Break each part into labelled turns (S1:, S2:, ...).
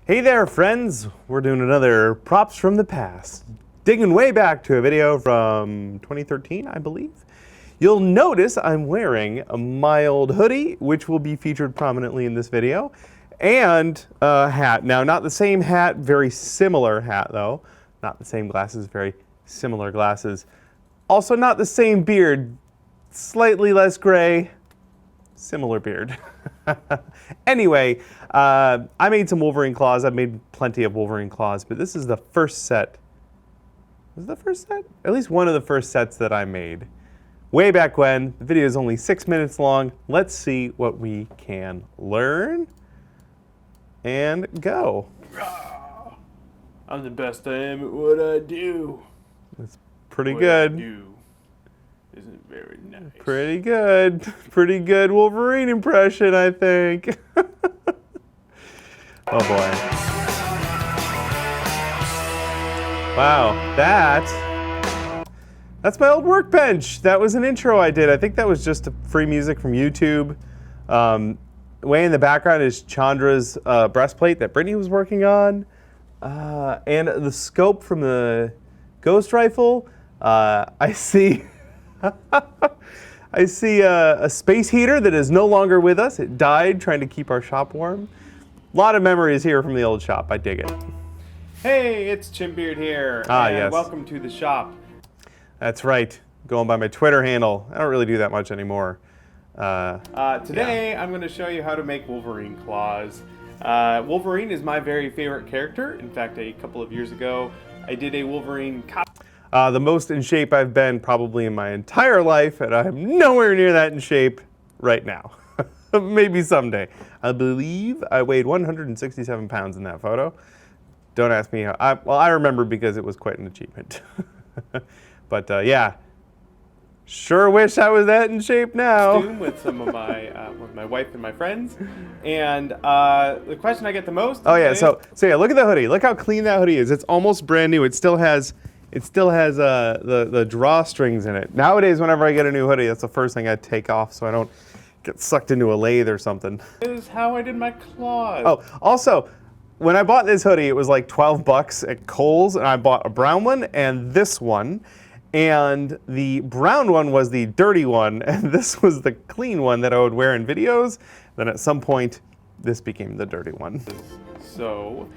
S1: Hey there, friends! We're doing another props from the past. Digging way back to a video from 2013, I believe. You'll notice I'm wearing a mild hoodie, which will be featured prominently in this video, and a hat. Now, not the same hat, very similar hat though. Not the same glasses, very similar glasses. Also not the same beard, slightly less gray, similar beard. Anyway, I made some Wolverine claws. I've made plenty of Wolverine claws, but this is the first set. Was it the first set? At least one of the first sets that I made. Way back when. The video is only 6 minutes long. Let's see what we can learn. And go.
S2: I'm the best I am at what I do.
S1: That's pretty
S2: what
S1: good.
S2: I do isn't very nice.
S1: Pretty good. Pretty good Wolverine impression, I think. Oh boy. Wow, that's my old workbench. That was an intro I did. I think that was just free music from YouTube. Way in the background is Chandra's breastplate that Brittany was working on. And the scope from the Ghost Rifle. I see I see a space heater that is no longer with us. It died trying to keep our shop warm. A lot of memories here from the old shop. I dig it.
S2: Hey, it's Chimbeard here.
S1: And yes.
S2: Welcome to the shop.
S1: That's right. Going by my Twitter handle. I don't really do that much anymore.
S2: Today, I'm going to show you how to make Wolverine claws. Wolverine is my very favorite character. In fact, a couple of years ago, I did a Wolverine
S1: the most in shape I've been probably in my entire life, and I'm nowhere near that in shape right now. Maybe someday. I believe I weighed 167 pounds in that photo. Don't ask me how. I remember because it was quite an achievement. But yeah, sure wish I was that in shape now.
S2: With some of my wife and my friends, and the question I get the most.
S1: Oh yeah, so yeah, look at the hoodie. Look how clean that hoodie is. It's almost brand new. It still has the drawstrings in it. Nowadays, whenever I get a new hoodie, that's the first thing I take off so I don't get sucked into a lathe or something.
S2: This is how I did my claws.
S1: Oh, also, when I bought this hoodie, it was like 12 bucks at Kohl's, and I bought a brown one and this one. And the brown one was the dirty one, and this was the clean one that I would wear in videos. Then at some point, this became the dirty one.
S2: So,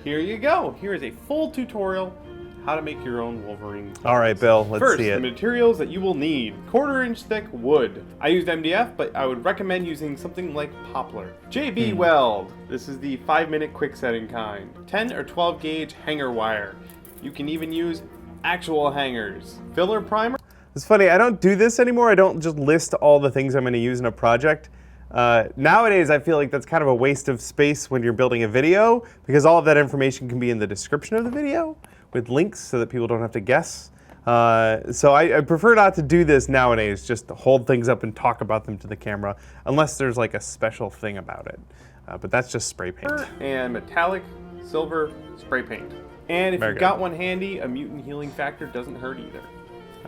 S2: here you go. Here is a full tutorial how to make your own Wolverine claws.
S1: All right, Bill, let's
S2: First,
S1: see it.
S2: the materials that you will need. 1/4 inch thick wood. I used MDF, but I would recommend using something like poplar. JB Weld. This is the 5-minute quick setting kind. 10 or 12 gauge hanger wire. You can even use actual hangers. Filler primer.
S1: It's funny, I don't do this anymore. I don't just list all the things I'm going to use in a project. Nowadays, I feel like that's kind of a waste of space when you're building a video, because all of that information can be in the description of the video with links so that people don't have to guess. So I prefer not to do this nowadays, just to hold things up and talk about them to the camera, unless there's like a special thing about it. But that's just spray paint.
S2: And metallic silver spray paint. And if you've got one handy, a mutant healing factor doesn't hurt either.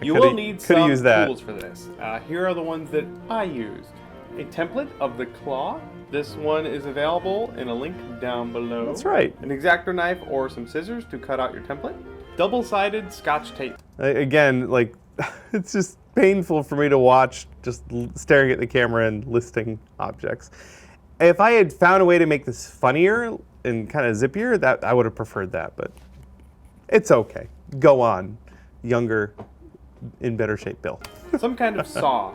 S2: You will need some tools for this. Here are the ones that I used. A template of the claw. This one is available in a link down below.
S1: That's right.
S2: An X-Acto knife or some scissors to cut out your template. Double-sided Scotch tape.
S1: Again, like, it's just painful for me to watch just staring at the camera and listing objects. If I had found a way to make this funnier and kind of zippier, that I would have preferred that, but it's okay. Go on, younger, in better shape Bill.
S2: Some kind of saw.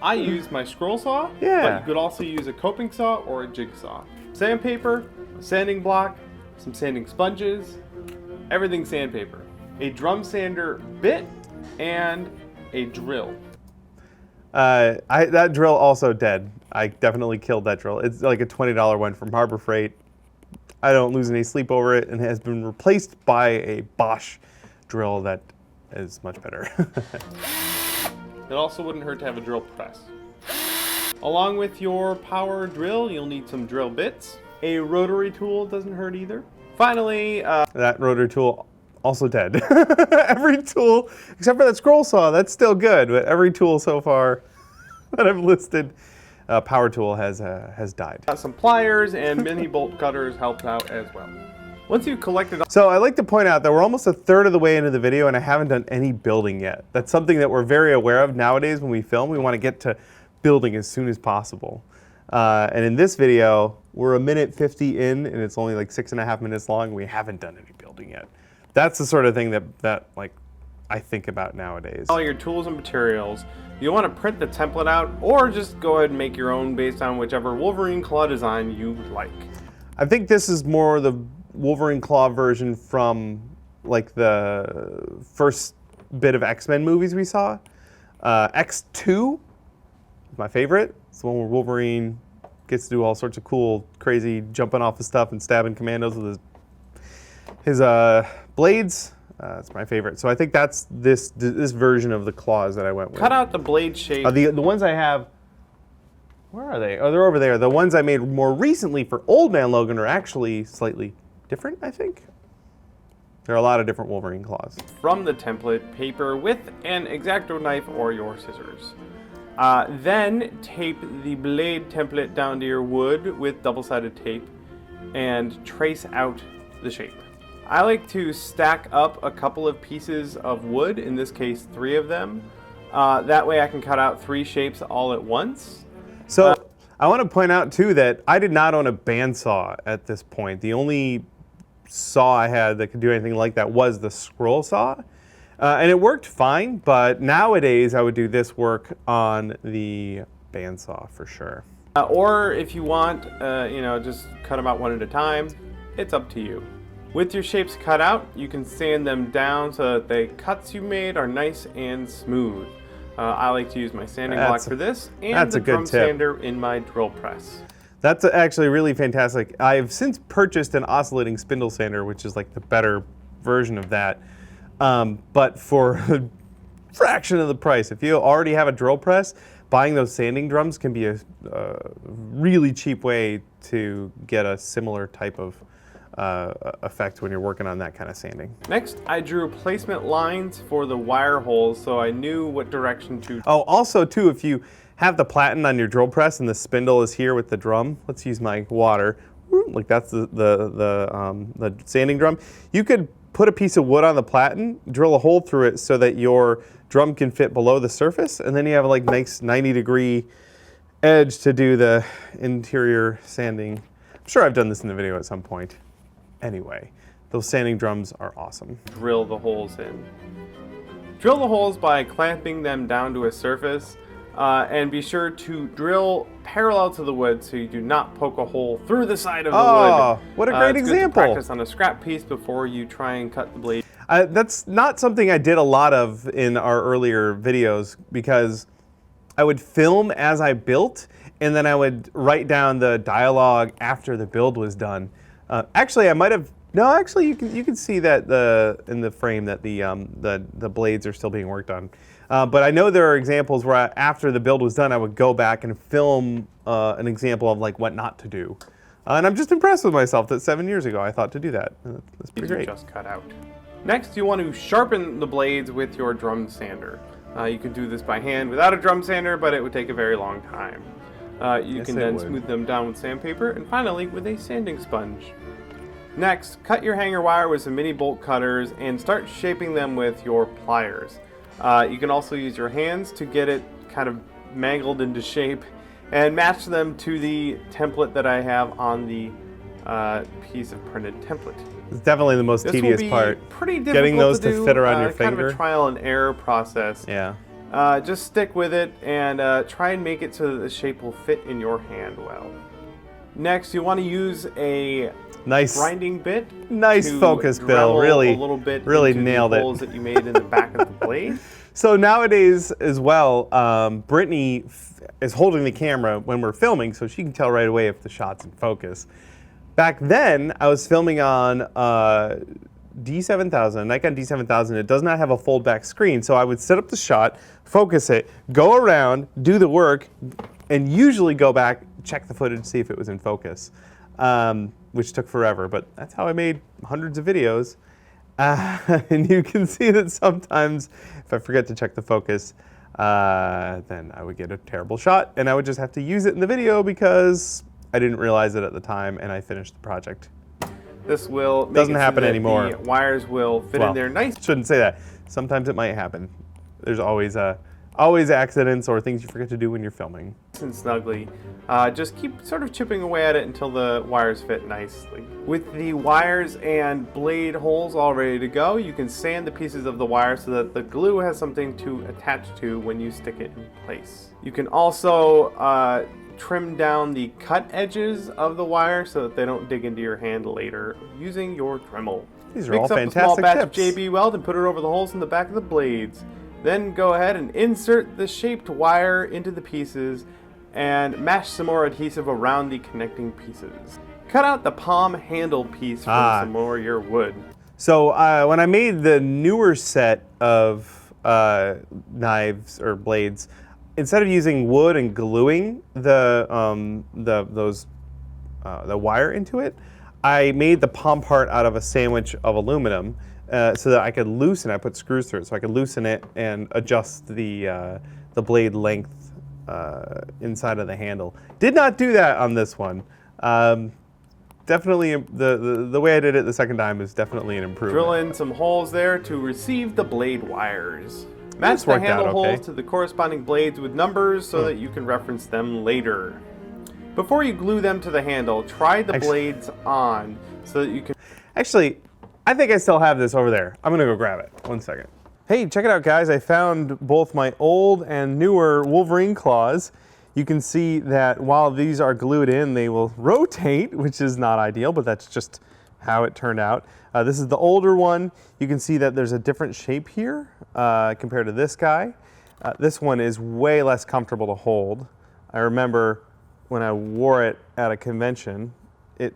S2: I used my scroll saw, but you could also use a coping saw or a jigsaw. Sandpaper, a sanding block, some sanding sponges, everything sandpaper. A drum sander bit, and a drill.
S1: That drill also dead. I definitely killed that drill. It's like a $20 one from Harbor Freight. I don't lose any sleep over it, and it has been replaced by a Bosch drill that is much better.
S2: It also wouldn't hurt to have a drill press. Along with your power drill, you'll need some drill bits. A rotary tool doesn't hurt either. Finally,
S1: that rotary tool also dead. Every tool, except for that scroll saw, that's still good, but every tool so far that I've listed power tool has died.
S2: Some pliers and mini bolt cutters helped out as well. Once you've collected...
S1: So I'd like to point out that we're almost a third of the way into the video and I haven't done any building yet. That's something that we're very aware of nowadays when we film. We want to get to building as soon as possible. And in this video, we're 1:50 in and it's only like 6.5 minutes long. We haven't done any building yet. That's the sort of thing that like I think about nowadays.
S2: All your tools and materials. You want to print the template out or just go ahead and make your own based on whichever Wolverine claw design you like.
S1: I think this is more the Wolverine claw version from like the first bit of X-Men movies we saw. X2 is my favorite. It's the one where Wolverine gets to do all sorts of cool, crazy jumping off of stuff and stabbing commandos with his blades. It's my favorite. So I think that's this version of the claws that I went with.
S2: Cut out the blade shape.
S1: The ones I have, where are they? Oh, they're over there. The ones I made more recently for Old Man Logan are actually slightly different, I think. There are a lot of different Wolverine claws.
S2: From the template, paper with an X-Acto knife or your scissors. Then tape the blade template down to your wood with double-sided tape and trace out the shape. I like to stack up a couple of pieces of wood, in this case 3 of them. That way I can cut out 3 shapes all at once.
S1: So I want to point out too that I did not own a bandsaw at this point. The only saw I had that could do anything like that was the scroll saw. And it worked fine, but nowadays I would do this work on the bandsaw for sure.
S2: Or if you want, just cut them out one at a time. It's up to you. With your shapes cut out, you can sand them down so that the cuts you made are nice and smooth. I like to use my sanding block for this and the drum sander in my drill press.
S1: That's actually really fantastic. I've since purchased an oscillating spindle sander, which is like the better version of that. But for a fraction of the price, if you already have a drill press, buying those sanding drums can be a really cheap way to get a similar type of effect when you're working on that kind of sanding.
S2: Next, I drew placement lines for the wire holes so I knew what direction to...
S1: Oh, also too, if you have the platen on your drill press and the spindle is here with the drum, let's use my water, like that's the sanding drum, you could put a piece of wood on the platen, drill a hole through it so that your drum can fit below the surface, and then you have a like nice 90-degree edge to do the interior sanding. I'm sure I've done this in the video at some point. Anyway, those sanding drums are awesome.
S2: Drill the holes in. Drill the holes by clamping them down to a surface, and be sure to drill parallel to the wood so you do not poke a hole through the side of the wood.
S1: Oh, what a great example.
S2: Good to practice on a scrap piece before you try and cut the blade.
S1: That's not something I did a lot of in our earlier videos because I would film as I built and then I would write down the dialogue after the build was done. Actually, I might have. No, actually, you can see that in the frame that the blades are still being worked on. But I know there are examples where after the build was done, I would go back and film an example of like what not to do. And I'm just impressed with myself that 7 years ago I thought to do that. That's pretty great.
S2: Just cut out. Next, you want to sharpen the blades with your drum sander. You can do this by hand without a drum sander, but it would take a very long time. You can then smooth them down with sandpaper, and finally with a sanding sponge. Next, cut your hanger wire with some mini bolt cutters and start shaping them with your pliers. You can also use your hands to get it kind of mangled into shape and match them to the template that I have on the piece of printed template.
S1: It's definitely the most tedious part.
S2: Pretty difficult
S1: getting those
S2: to do,
S1: fit around your finger.
S2: Kind of a trial and error process.
S1: Yeah.
S2: Just stick with it and try and make it so that the shape will fit in your hand well. Next, you want to use a
S1: nice
S2: grinding bit.
S1: Nice focus, Bill. Really,
S2: a little bit
S1: really
S2: into
S1: nailed
S2: the
S1: it.
S2: holes that you made in the back of the blade.
S1: So nowadays as well, Brittany is holding the camera when we're filming, so she can tell right away if the shot's in focus. Back then, I was filming on D7000, Nikon D7000. It does not have a fold-back screen, so I would set up the shot, focus it, go around, do the work, and usually go back, check the footage, see if it was in focus, which took forever. But that's how I made hundreds of videos. And you can see that sometimes, if I forget to check the focus, then I would get a terrible shot, and I would just have to use it in the video because I didn't realize it at the time, and I finished the project.
S2: This will make
S1: doesn't
S2: it
S1: happen
S2: so that
S1: anymore.
S2: The wires will fit in there nice.
S1: Shouldn't say that. Sometimes it might happen. There's always accidents or things you forget to do when you're filming.
S2: And snugly. Just keep sort of chipping away at it until the wires fit nicely. With the wires and blade holes all ready to go, you can sand the pieces of the wire so that the glue has something to attach to when you stick it in place. You can also trim down the cut edges of the wire so that they don't dig into your hand later using your Dremel.
S1: These are all fantastic tips.
S2: Mix up a small batch of JB Weld and put it over the holes in the back of the blades. Then go ahead and insert the shaped wire into the pieces and mash some more adhesive around the connecting pieces. Cut out the palm handle piece from some more of your wood.
S1: So when I made the newer set of knives or blades, instead of using wood and gluing the wire into it, I made the palm part out of a sandwich of aluminum so that I could loosen it. I put screws through it so I could loosen it and adjust the blade length inside of the handle. Did not do that on this one. Definitely, the way I did it the second time is definitely an improvement.
S2: Drill in some holes there to receive the blade wires. Match the handle holes to the corresponding blades with numbers so that you can reference them later. Before you glue them to the handle, try the blades on so that you can...
S1: Actually, I think I still have this over there. I'm gonna go grab it. 1 second. Hey, check it out, guys. I found both my old and newer Wolverine claws. You can see that while these are glued in, they will rotate, which is not ideal, but that's just how it turned out. This is the older one. You can see that there's a different shape here compared to this guy. This one is way less comfortable to hold. I remember when I wore it at a convention,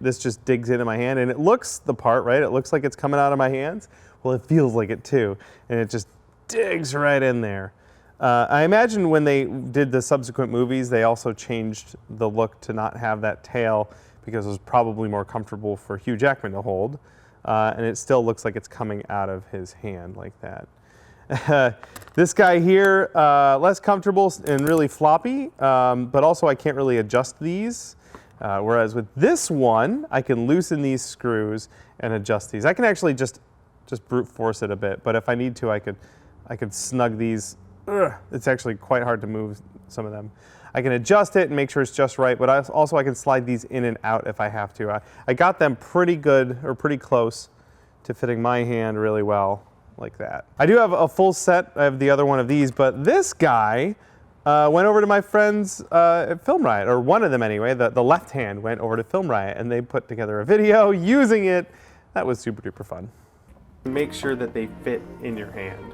S1: this just digs into my hand, and it looks the part, right? It looks like it's coming out of my hands. Well, it feels like it too, and it just digs right in there. I imagine when they did the subsequent movies, they also changed the look to not have that tail because it was probably more comfortable for Hugh Jackman to hold. And it still looks like it's coming out of his hand like that. This guy here, less comfortable and really floppy, but also I can't really adjust these. Whereas with this one, I can loosen these screws and adjust these. I can actually just brute force it a bit, but if I need to, I could snug these. It's actually quite hard to move some of them. I can adjust it and make sure it's just right, but I can slide these in and out if I have to. I got them pretty good, or pretty close to fitting my hand really well, like that. I do have a full set of the other one of these, but this guy went over to my friends at Film Riot, or one of them anyway. The left hand went over to Film Riot, and they put together a video using it. That was super duper fun.
S2: Make sure that they fit in your hand.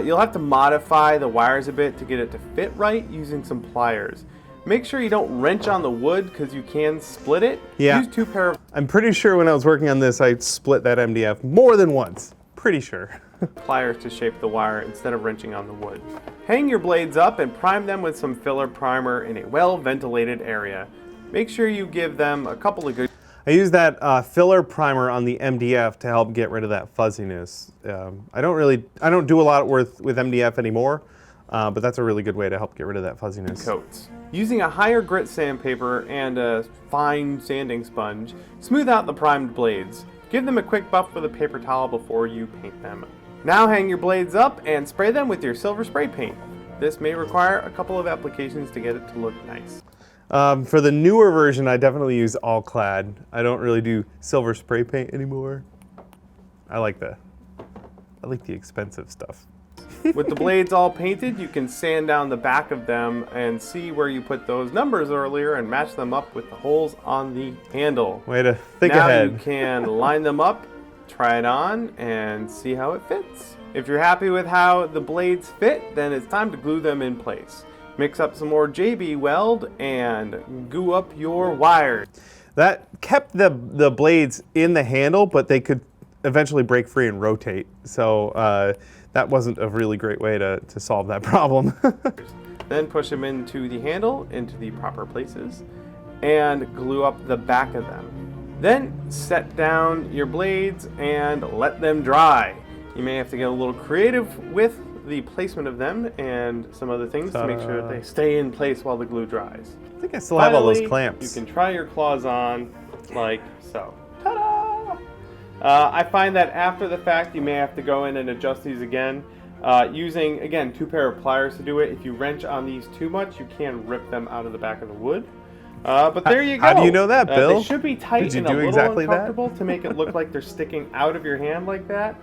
S2: You'll have to modify the wires a bit to get it to fit right using some pliers. Make sure you don't wrench on the wood because you can split it.
S1: Yeah.
S2: Use 2 pair of...
S1: I'm pretty sure when I was working on this, I split that MDF more than once. Pretty sure.
S2: pliers to shape the wire instead of wrenching on the wood. Hang your blades up and prime them with some filler primer in a well-ventilated area. Make sure you give them a couple of good...
S1: I use that filler primer on the MDF to help get rid of that fuzziness. I don't do a lot with MDF anymore, but that's a really good way to help get rid of that fuzziness.
S2: Coats. Using a higher grit sandpaper and a fine sanding sponge, smooth out the primed blades. Give them a quick buff with a paper towel before you paint them. Now hang your blades up and spray them with your silver spray paint. This may require a couple of applications to get it to look nice.
S1: For the newer version, I definitely use all clad. I don't really do silver spray paint anymore. I like the expensive stuff.
S2: With the blades all painted, you can sand down the back of them and see where you put those numbers earlier and match them up with the holes on the handle.
S1: Way to think ahead.
S2: Now you can line them up, try it on, and see how it fits. If you're happy with how the blades fit, then it's time to glue them in place. Mix up some more JB Weld and glue up your wires.
S1: That kept the blades in the handle, but they could eventually break free and rotate. So that wasn't a really great way to solve that problem.
S2: Then push them into the handle, into the proper places, and glue up the back of them. Then set down your blades and let them dry. You may have to get a little creative with the placement of them and some other things to make sure that they stay in place while the glue dries.
S1: I think I still have all those clamps.
S2: You can try your claws on like so. Ta-da! I find that after the fact, you may have to go in and adjust these again. Using, again, 2 pair of pliers to do it. If you wrench on these too much, you can rip them out of the back of the wood. But there you go.
S1: How do you know that, Bill?
S2: They should be tight and a little uncomfortable to make it look like they're sticking out of your hand like that.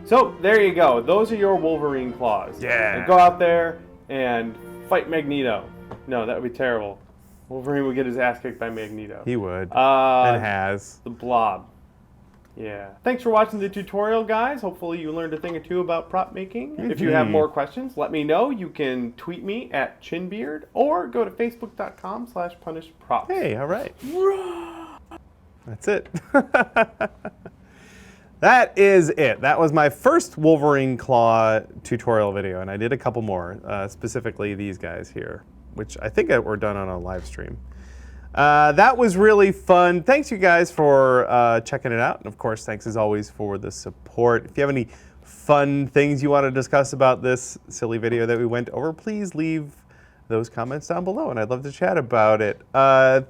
S2: So there you go. Those are your Wolverine claws.
S1: Yeah.
S2: And go out there and fight Magneto. No, that would be terrible. Wolverine would get his ass kicked by Magneto.
S1: He would. And has.
S2: The Blob. Yeah. Thanks for watching the tutorial, guys. Hopefully you learned a thing or two about prop making. If you have more questions, let me know. You can tweet me at Chinbeard or go to facebook.com/punishedprops.
S1: Hey, all right. That's it. That is it. That was my first Wolverine Claw tutorial video, and I did a couple more, specifically these guys here, which I think were done on a live stream. That was really fun. Thanks, you guys, for checking it out. And, of course, thanks, as always, for the support. If you have any fun things you want to discuss about this silly video that we went over, please leave those comments down below, and I'd love to chat about it.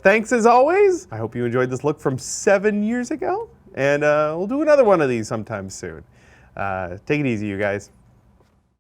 S1: Thanks, as always. I hope you enjoyed this look from 7 years ago, and we'll do another one of these sometime soon. Take it easy, you guys.